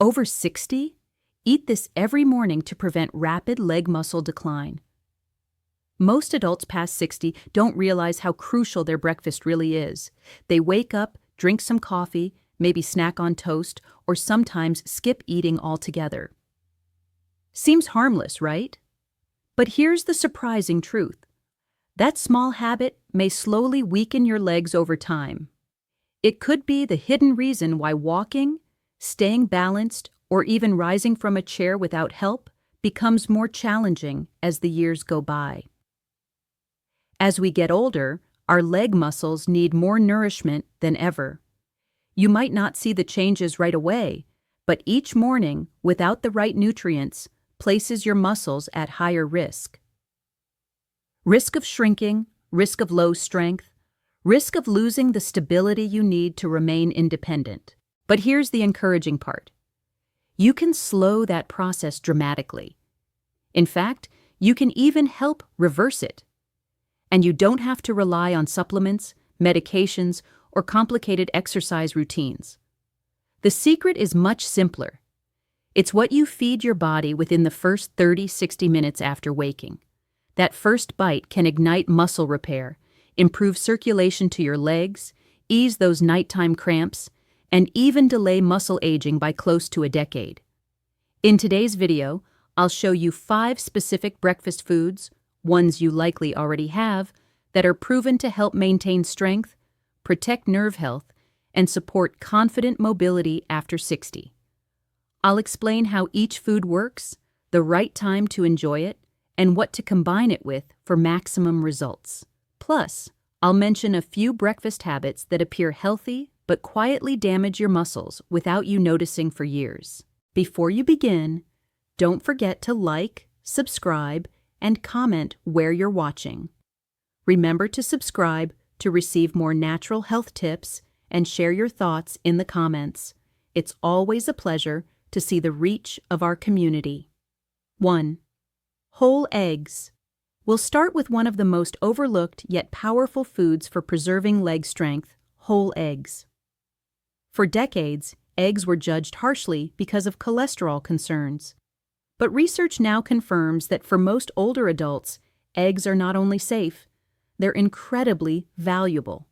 Over 60? Eat this every morning to prevent rapid leg muscle decline. Most adults past 60 don't realize how crucial their breakfast really is. They wake up, drink some coffee, maybe snack on toast, or sometimes skip eating altogether. Seems harmless, right? But here's the surprising truth. That small habit may slowly weaken your legs over time. It could be the hidden reason why walking, staying balanced, or even rising from a chair without help becomes more challenging as the years go by. As we get older, our leg muscles need more nourishment than ever. You might not see the changes right away, but each morning, without the right nutrients, places your muscles at higher risk. Risk of shrinking, risk of low strength, risk of losing the stability you need to remain independent. But here's the encouraging part. You can slow that process dramatically. In fact, you can even help reverse it. And you don't have to rely on supplements, medications, or complicated exercise routines. The secret is much simpler. It's what you feed your body within the first 30-60 minutes after waking. That first bite can ignite muscle repair, improve circulation to your legs, ease those nighttime cramps, and even delay muscle aging by close to a decade. In today's video, I'll show you 5 specific breakfast foods, ones you likely already have, that are proven to help maintain strength, protect nerve health, and support confident mobility after 60. I'll explain how each food works, the right time to enjoy it, and what to combine it with for maximum results. Plus, I'll mention a few breakfast habits that appear healthy but quietly damage your muscles without you noticing for years. Before you begin, don't forget to like, subscribe, and comment where you're watching. Remember to subscribe to receive more natural health tips and share your thoughts in the comments. It's always a pleasure to see the reach of our community. 1. Whole eggs. We'll start with one of the most overlooked yet powerful foods for preserving leg strength, whole eggs. For decades, eggs were judged harshly because of cholesterol concerns. But research now confirms that for most older adults, eggs are not only safe, they're incredibly valuable.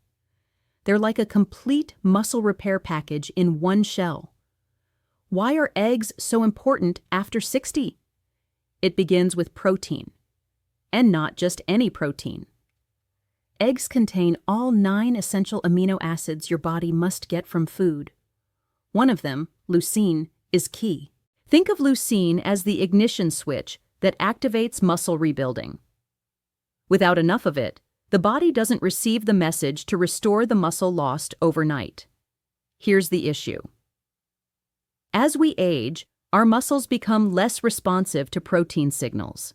They're like a complete muscle repair package in one shell. Why are eggs so important after 60? It begins with protein. And not just any protein. Eggs contain all 9 essential amino acids your body must get from food. One of them, leucine, is key. Think of leucine as the ignition switch that activates muscle rebuilding. Without enough of it, the body doesn't receive the message to restore the muscle lost overnight. Here's the issue. As we age, our muscles become less responsive to protein signals.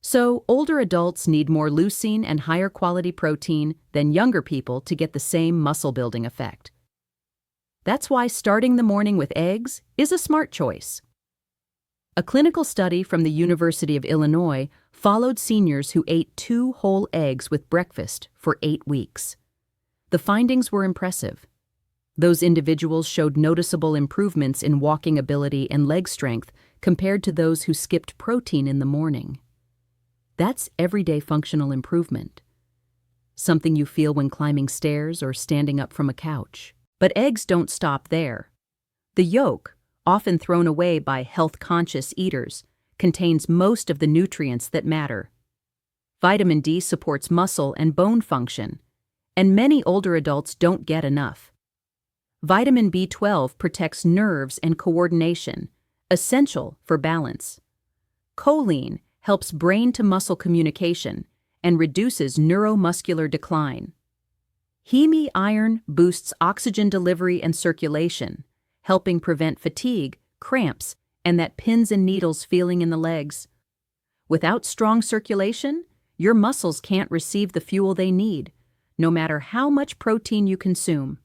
So, older adults need more leucine and higher quality protein than younger people to get the same muscle building effect. That's why starting the morning with eggs is a smart choice. A clinical study from the University of Illinois followed seniors who ate 2 whole eggs with breakfast for 8 weeks. The findings were impressive. Those individuals showed noticeable improvements in walking ability and leg strength compared to those who skipped protein in the morning. That's everyday functional improvement. Something you feel when climbing stairs or standing up from a couch. But eggs don't stop there. The yolk, often thrown away by health-conscious eaters, contains most of the nutrients that matter. Vitamin D supports muscle and bone function, and many older adults don't get enough. Vitamin B12 protects nerves and coordination, essential for balance. Choline helps brain-to-muscle communication and reduces neuromuscular decline. Heme iron boosts oxygen delivery and circulation, helping prevent fatigue, cramps, and that pins and needles feeling in the legs. Without strong circulation, your muscles can't receive the fuel they need, no matter how much protein you consume.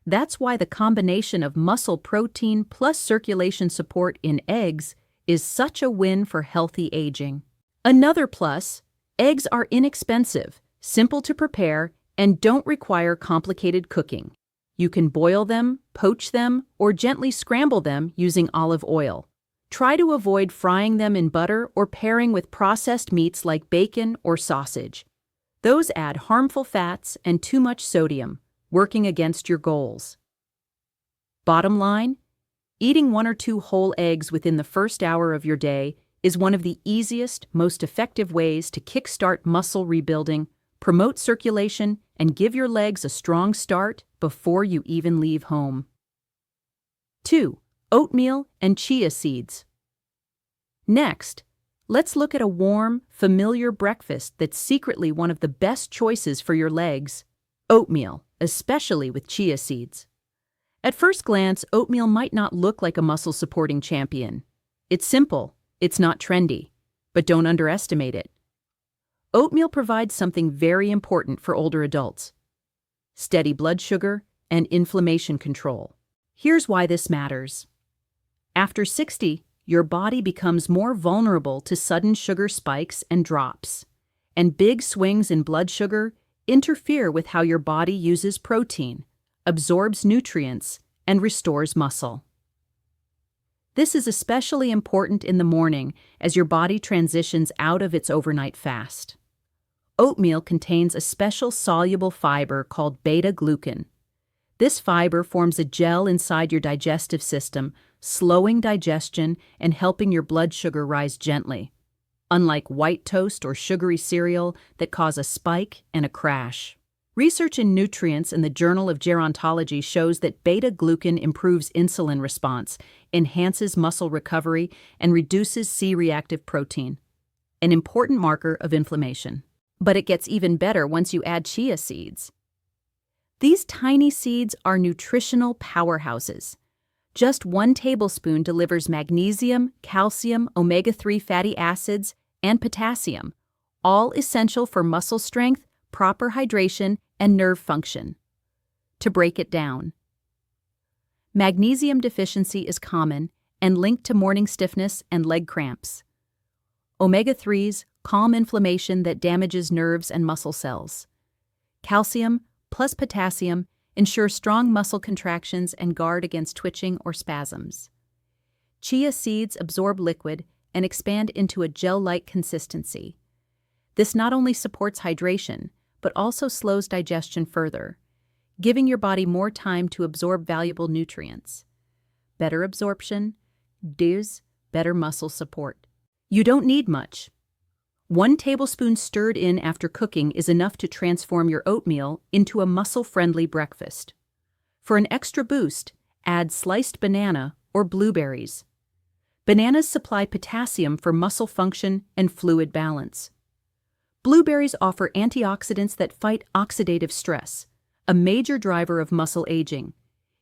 That's why the combination of muscle protein plus circulation support in eggs is such a win for healthy aging. Another plus, eggs are inexpensive, simple to prepare, and don't require complicated cooking. You can boil them, poach them, or gently scramble them using olive oil. Try to avoid frying them in butter or pairing with processed meats like bacon or sausage. Those add harmful fats and too much sodium, working against your goals. Bottom line, eating 1 or 2 whole eggs within the first hour of your day is one of the easiest, most effective ways to kickstart muscle rebuilding, promote circulation, and give your legs a strong start before you even leave home. 2. Oatmeal and chia seeds. Next, let's look at a warm, familiar breakfast that's secretly one of the best choices for your legs: oatmeal, especially with chia seeds. At first glance, oatmeal might not look like a muscle-supporting champion. It's simple, it's not trendy, but don't underestimate it. Oatmeal provides something very important for older adults: steady blood sugar and inflammation control. Here's why this matters. After 60, your body becomes more vulnerable to sudden sugar spikes and drops, and big swings in blood sugar interfere with how your body uses protein, absorbs nutrients, and restores muscle. This is especially important in the morning as your body transitions out of its overnight fast. Oatmeal contains a special soluble fiber called beta-glucan. This fiber forms a gel inside your digestive system, slowing digestion and helping your blood sugar rise gently, unlike white toast or sugary cereal that cause a spike and a crash. Research in Nutrients in the Journal of Gerontology shows that beta-glucan improves insulin response, enhances muscle recovery, and reduces C-reactive protein, an important marker of inflammation. But it gets even better once you add chia seeds. These tiny seeds are nutritional powerhouses. Just 1 tablespoon delivers magnesium, calcium, omega-3 fatty acids, and potassium, all essential for muscle strength, proper hydration, and nerve function. To break it down, magnesium deficiency is common and linked to morning stiffness and leg cramps. Omega-3s calm inflammation that damages nerves and muscle cells. Calcium plus potassium ensure strong muscle contractions and guard against twitching or spasms. Chia seeds absorb liquid and expand into a gel-like consistency. This not only supports hydration, but also slows digestion further, giving your body more time to absorb valuable nutrients. Better absorption, gives better muscle support. You don't need much. 1 tablespoon stirred in after cooking is enough to transform your oatmeal into a muscle-friendly breakfast. For an extra boost, add sliced banana or blueberries. Bananas supply potassium for muscle function and fluid balance. Blueberries offer antioxidants that fight oxidative stress, a major driver of muscle aging.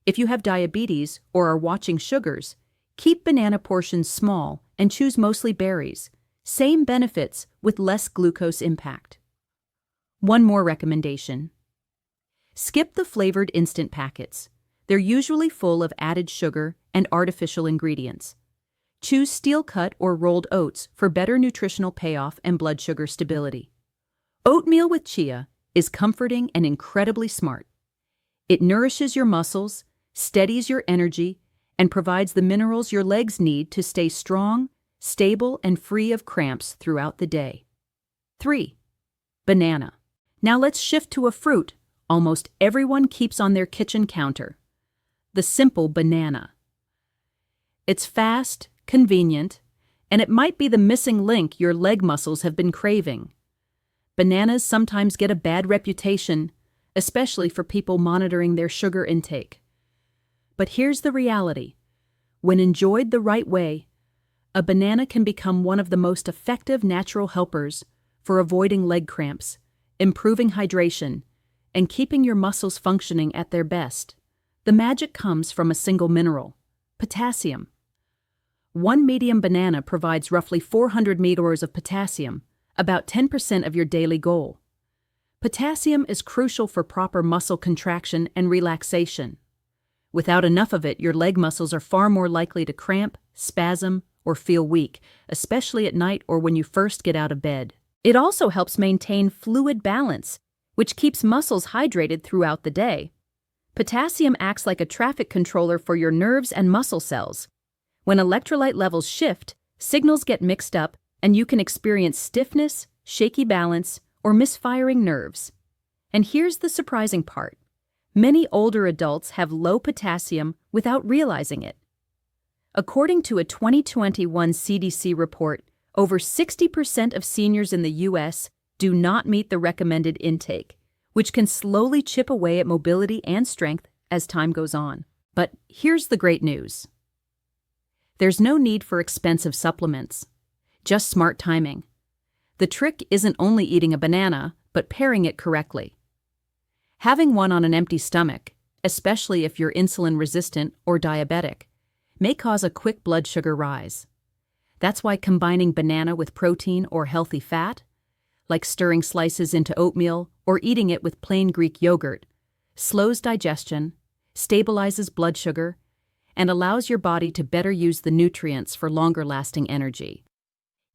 If you have diabetes or are watching sugars, keep banana portions small and choose mostly berries. Same benefits with less glucose impact. One more recommendation. Skip the flavored instant packets. They're usually full of added sugar and artificial ingredients. Choose steel-cut or rolled oats for better nutritional payoff and blood sugar stability. Oatmeal with chia is comforting and incredibly smart. It nourishes your muscles, steadies your energy, and provides the minerals your legs need to stay strong, stable, and free of cramps throughout the day. 3. Banana. Now let's shift to a fruit almost everyone keeps on their kitchen counter: the simple banana. It's fast, convenient, and it might be the missing link your leg muscles have been craving. Bananas sometimes get a bad reputation, especially for people monitoring their sugar intake. But here's the reality. When enjoyed the right way, a banana can become one of the most effective natural helpers for avoiding leg cramps, improving hydration, and keeping your muscles functioning at their best. The magic comes from a single mineral: potassium. 1 medium banana provides roughly 400 milliliters of potassium, about 10% of your daily goal. Potassium is crucial for proper muscle contraction and relaxation. Without enough of it, your leg muscles are far more likely to cramp, spasm, or feel weak, especially at night or when you first get out of bed. It also helps maintain fluid balance, which keeps muscles hydrated throughout the day. Potassium acts like a traffic controller for your nerves and muscle cells. When electrolyte levels shift, signals get mixed up, and you can experience stiffness, shaky balance, or misfiring nerves. And here's the surprising part. Many older adults have low potassium without realizing it. According to a 2021 CDC report, over 60% of seniors in the U.S. do not meet the recommended intake, which can slowly chip away at mobility and strength as time goes on. But here's the great news. There's no need for expensive supplements, just smart timing. The trick isn't only eating a banana, but pairing it correctly. Having one on an empty stomach, especially if you're insulin resistant or diabetic, may cause a quick blood sugar rise. That's why combining banana with protein or healthy fat, like stirring slices into oatmeal or eating it with plain Greek yogurt, slows digestion, stabilizes blood sugar, and allows your body to better use the nutrients for longer-lasting energy.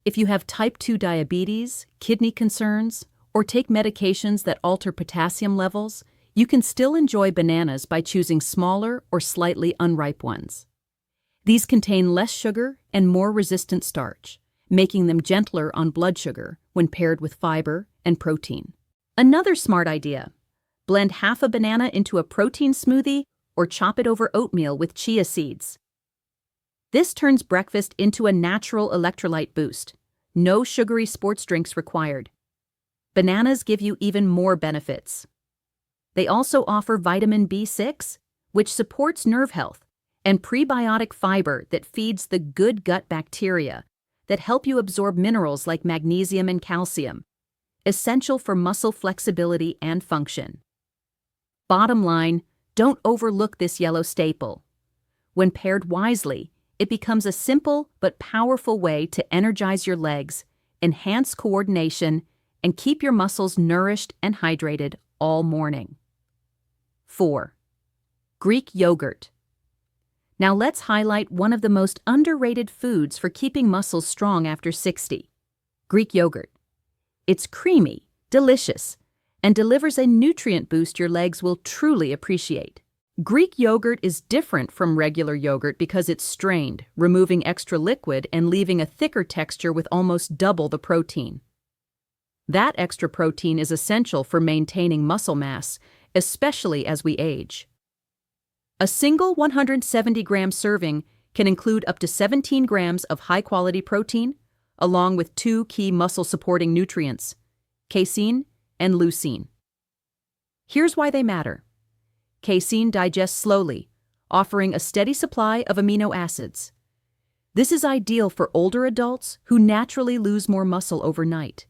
If you have type 2 diabetes, kidney concerns, or take medications that alter potassium levels, you can still enjoy bananas by choosing smaller or slightly unripe ones. These contain less sugar and more resistant starch, making them gentler on blood sugar when paired with fiber and protein. Another smart idea: blend half a banana into a protein smoothie or chop it over oatmeal with chia seeds. This turns breakfast into a natural electrolyte boost. No sugary sports drinks required. Bananas give you even more benefits. They also offer vitamin B6, which supports nerve health, and prebiotic fiber that feeds the good gut bacteria that help you absorb minerals like magnesium and calcium, essential for muscle flexibility and function. Bottom line, don't overlook this yellow staple. When paired wisely, it becomes a simple but powerful way to energize your legs, enhance coordination, and keep your muscles nourished and hydrated all morning. 4. Greek yogurt. Now let's highlight one of the most underrated foods for keeping muscles strong after 60. Greek yogurt. It's creamy, delicious, and delivers a nutrient boost your legs will truly appreciate. Greek yogurt is different from regular yogurt because it's strained, removing extra liquid and leaving a thicker texture with almost double the protein. That extra protein is essential for maintaining muscle mass, especially as we age. A single 170-gram serving can include up to 17 grams of high-quality protein, along with 2 key muscle-supporting nutrients, casein and leucine. Here's why they matter. Casein digests slowly, offering a steady supply of amino acids. This is ideal for older adults who naturally lose more muscle overnight.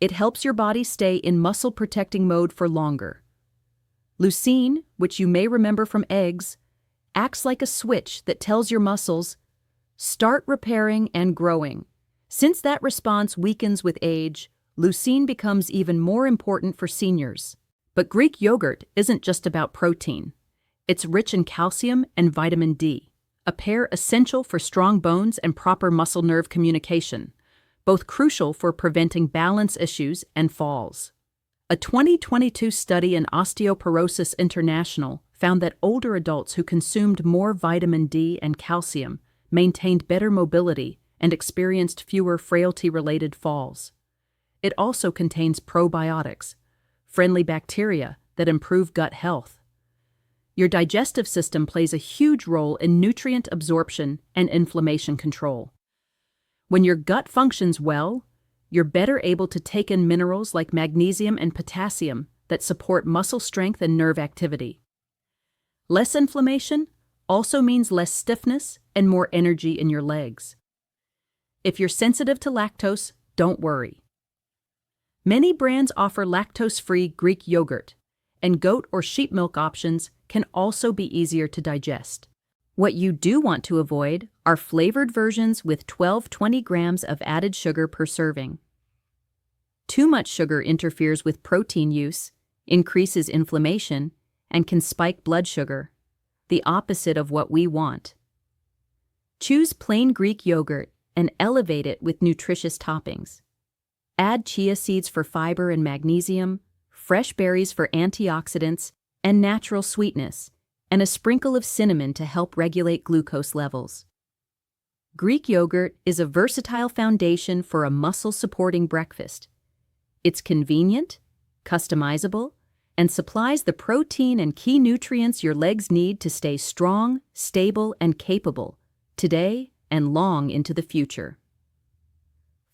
It helps your body stay in muscle-protecting mode for longer. Leucine, which you may remember from eggs, acts like a switch that tells your muscles, start repairing and growing. Since that response weakens with age, leucine becomes even more important for seniors. But Greek yogurt isn't just about protein. It's rich in calcium and vitamin D, a pair essential for strong bones and proper muscle-nerve communication, both crucial for preventing balance issues and falls. A 2022 study in Osteoporosis International found that older adults who consumed more vitamin D and calcium maintained better mobility and experienced fewer frailty-related falls. It also contains probiotics, friendly bacteria that improve gut health. Your digestive system plays a huge role in nutrient absorption and inflammation control. When your gut functions well, you're better able to take in minerals like magnesium and potassium that support muscle strength and nerve activity. Less inflammation also means less stiffness and more energy in your legs. If you're sensitive to lactose, don't worry. Many brands offer lactose-free Greek yogurt, and goat or sheep milk options can also be easier to digest. What you do want to avoid are flavored versions with 20 grams of added sugar per serving. Too much sugar interferes with protein use, increases inflammation, and can spike blood sugar, the opposite of what we want. Choose plain Greek yogurt and elevate it with nutritious toppings. Add chia seeds for fiber and magnesium, fresh berries for antioxidants, and natural sweetness, and a sprinkle of cinnamon to help regulate glucose levels. Greek yogurt is a versatile foundation for a muscle-supporting breakfast. It's convenient, customizable, and supplies the protein and key nutrients your legs need to stay strong, stable, and capable, today and long into the future.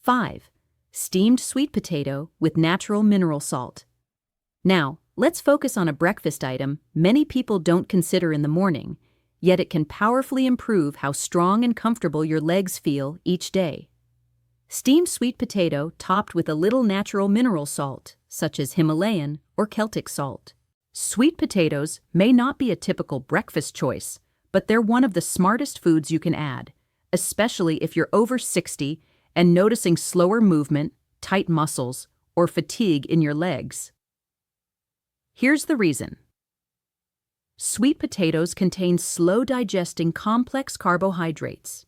5. Steamed sweet potato with natural mineral salt. Now, let's focus on a breakfast item many people don't consider in the morning, yet it can powerfully improve how strong and comfortable your legs feel each day. Steamed sweet potato topped with a little natural mineral salt, such as Himalayan or Celtic salt. Sweet potatoes may not be a typical breakfast choice, but they're one of the smartest foods you can add, especially if you're over 60 and noticing slower movement, tight muscles, or fatigue in your legs. Here's the reason. Sweet potatoes contain slow-digesting complex carbohydrates.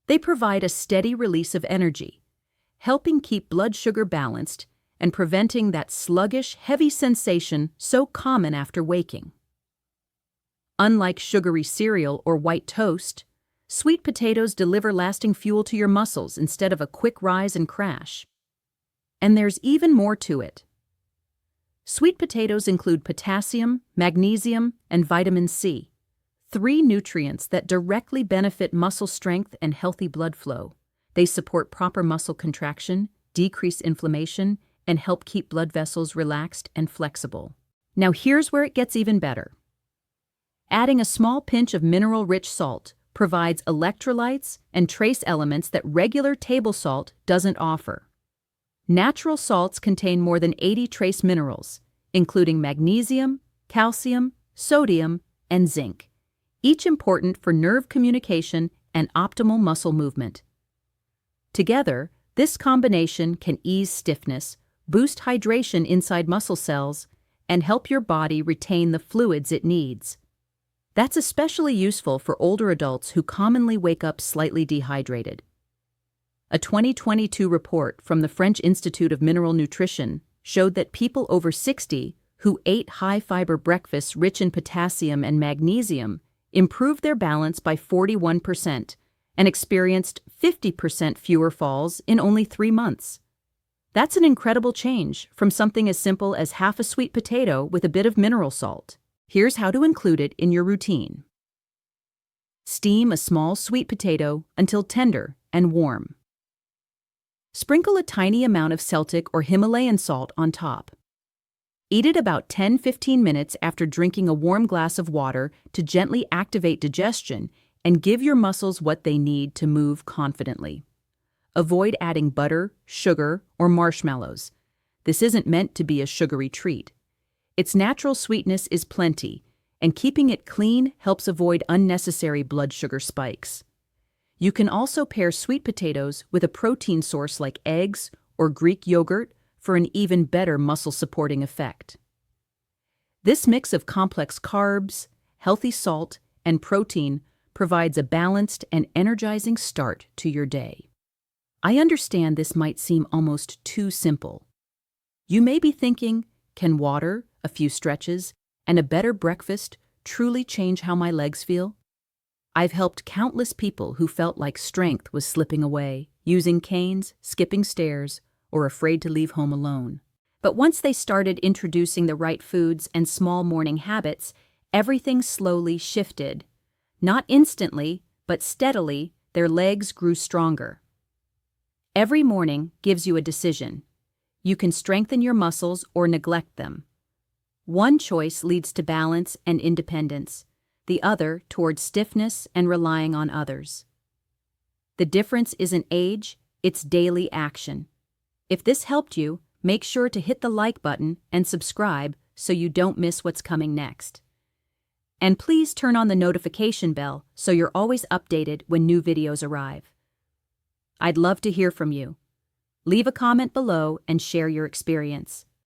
They provide a steady release of energy, helping keep blood sugar balanced and preventing that sluggish, heavy sensation so common after waking. Unlike sugary cereal or white toast, sweet potatoes deliver lasting fuel to your muscles instead of a quick rise and crash. And there's even more to it. Sweet potatoes include potassium, magnesium, and vitamin C, 3 nutrients that directly benefit muscle strength and healthy blood flow. They support proper muscle contraction, decrease inflammation, and help keep blood vessels relaxed and flexible. Now here's where it gets even better. Adding a small pinch of mineral-rich salt provides electrolytes and trace elements that regular table salt doesn't offer. Natural salts contain more than 80 trace minerals, including magnesium, calcium, sodium, and zinc, each important for nerve communication and optimal muscle movement. Together, this combination can ease stiffness, boost hydration inside muscle cells, and help your body retain the fluids it needs. That's especially useful for older adults who commonly wake up slightly dehydrated. A 2022 report from the French Institute of Mineral Nutrition showed that people over 60 who ate high-fiber breakfasts rich in potassium and magnesium improved their balance by 41% and experienced 50% fewer falls in only 3 months. That's an incredible change from something as simple as half a sweet potato with a bit of mineral salt. Here's how to include it in your routine. Steam a small sweet potato until tender and warm. Sprinkle a tiny amount of Celtic or Himalayan salt on top. Eat it about 10-15 minutes after drinking a warm glass of water to gently activate digestion and give your muscles what they need to move confidently. Avoid adding butter, sugar, or marshmallows. This isn't meant to be a sugary treat. Its natural sweetness is plenty, and keeping it clean helps avoid unnecessary blood sugar spikes. You can also pair sweet potatoes with a protein source like eggs or Greek yogurt for an even better muscle-supporting effect. This mix of complex carbs, healthy salt, and protein provides a balanced and energizing start to your day. I understand this might seem almost too simple. You may be thinking, can water, a few stretches, and a better breakfast truly change how my legs feel? I've helped countless people who felt like strength was slipping away, using canes, skipping stairs, or afraid to leave home alone. But once they started introducing the right foods and small morning habits, everything slowly shifted. Not instantly, but steadily, their legs grew stronger. Every morning gives you a decision. You can strengthen your muscles or neglect them. One choice leads to balance and independence, the other towards stiffness and relying on others. The difference isn't age, it's daily action. If this helped you, make sure to hit the like button and subscribe so you don't miss what's coming next. And please turn on the notification bell so you're always updated when new videos arrive. I'd love to hear from you. Leave a comment below and share your experience.